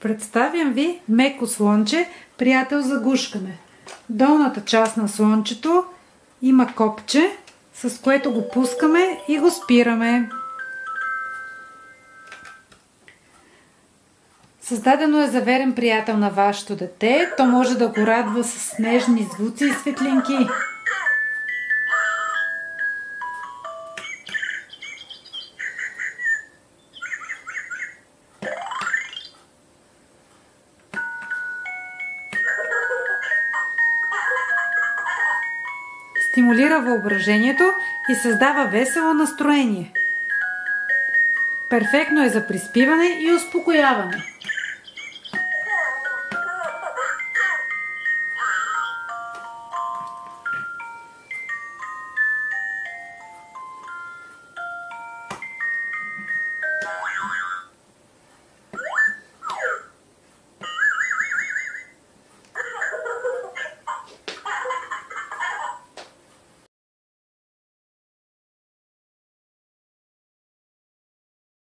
Представям ви меко слънче, приятел за гушкане. Долната част на слънчето има копче, с което го пускаме и го спираме. Създадено е за верен приятел на вашето дете. То може да го радва с нежни звуци и светлинки. Стимулира въображението и създава весело настроение. Перфектно е за приспиване и успокояване.